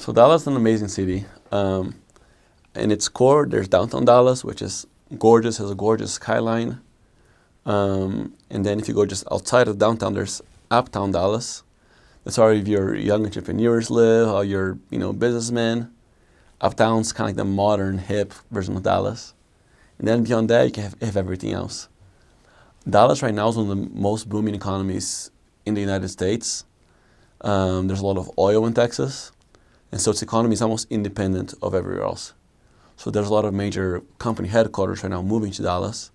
So Dallas is an amazing city. In its core, there's downtown Dallas, which is gorgeous, has a gorgeous skyline. And then if you go just outside of downtown, there's uptown Dallas. That's where your young entrepreneurs live, or your businessmen. Uptown's kind of like the modern, hip version of Dallas. And then beyond that, you have everything else. Dallas right now is one of the most booming economies in the United States. There's a lot of oil in Texas, and so its economy is almost independent of everywhere else. So there's a lot of major company headquarters right now moving to Dallas.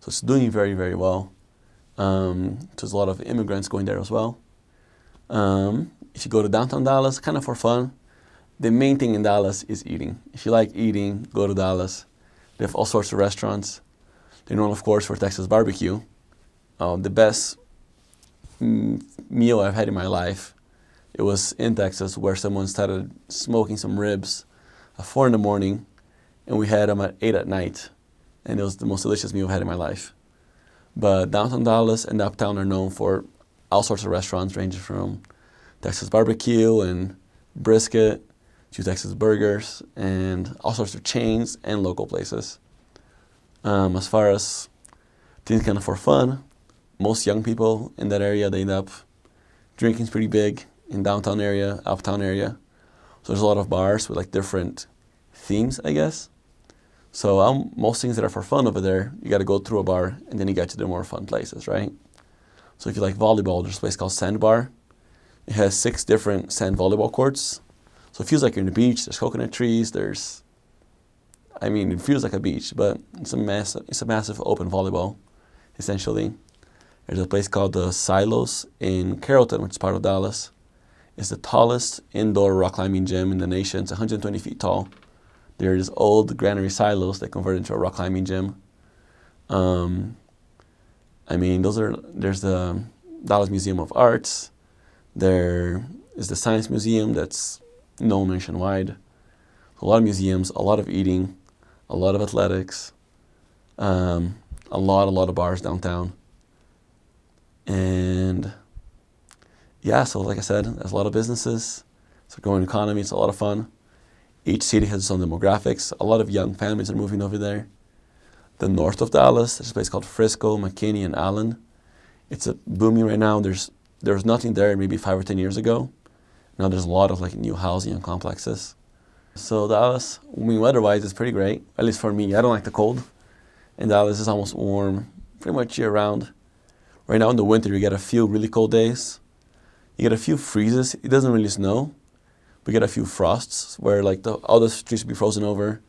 So it's doing very, very well. There's a lot of immigrants going there as well. If you go to downtown Dallas, kind of for fun, the main thing in Dallas is eating. If you like eating, go to Dallas. They have all sorts of restaurants. They're known, of course, for Texas barbecue. The best meal I've had in my life, it was in Texas, where someone started smoking some ribs at 4 in the morning, and we had them at 8 at night. And it was the most delicious meal I've had in my life. But downtown Dallas and uptown are known for all sorts of restaurants, ranging from Texas barbecue and brisket to Texas burgers and all sorts of chains and local places. As far as things kind of for fun, most young people in that area, they end up drinking's pretty big in downtown area, uptown area. So there's a lot of bars with like different themes, I guess. So most things that are for fun over there, you got to go through a bar and then you get to the more fun places, right? So if you like volleyball, there's a place called Sandbar. It has 6 different sand volleyball courts. So it feels like you're in the beach. There's coconut trees. It feels like a beach, but it's a massive open volleyball, essentially. There's a place called the Silos in Carrollton, which is part of Dallas. It's the tallest indoor rock climbing gym in the nation. It's 120 feet tall. There's old granary silos that converted into a rock climbing gym. There's the Dallas Museum of Arts. There is the Science Museum that's known nationwide. A lot of museums, a lot of eating, a lot of athletics, a lot of bars downtown. And yeah, so like I said, there's a lot of businesses. It's a growing economy. It's a lot of fun. Each city has its own demographics. A lot of young families are moving over there. The north of Dallas, there's a place called Frisco, McKinney, and Allen. It's booming right now. There was nothing there maybe 5 or 10 years ago. Now there's a lot of like new housing and complexes. So Dallas, weather-wise, is pretty great. At least for me, I don't like the cold. And Dallas is almost warm pretty much year-round. Right now in the winter, you get a few really cold days. You get a few freezes. It doesn't really snow. We get a few frosts where like all the streets will be frozen over.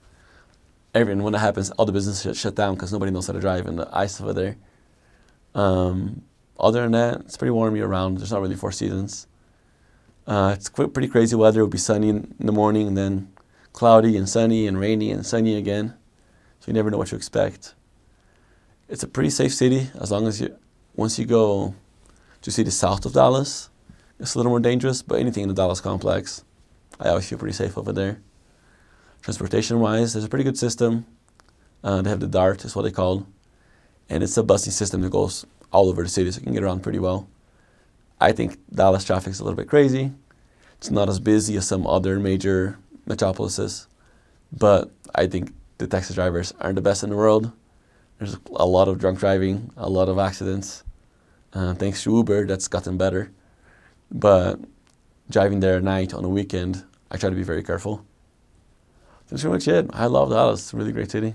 And when that happens, all the businesses shut down because nobody knows how to drive in the ice over there. Other than that, it's pretty warm year-round. There's not really 4 seasons. It's pretty crazy weather. It'll be sunny in the morning and then cloudy and sunny and rainy and sunny again. So you never know what to expect. It's a pretty safe city as long as once you go to cities south of Dallas, it's a little more dangerous, but anything in the Dallas complex, I always feel pretty safe over there. Transportation-wise, there's a pretty good system. They have the DART, is what they call, and it's a busing system that goes all over the city, so you can get around pretty well. I think Dallas traffic is a little bit crazy. It's not as busy as some other major metropolises, but I think the Texas drivers aren't the best in the world. There's a lot of drunk driving, a lot of accidents. Thanks to Uber, that's gotten better. But driving there at night on a weekend, I try to be very careful. That's pretty much it. I love Dallas. It's a really great city.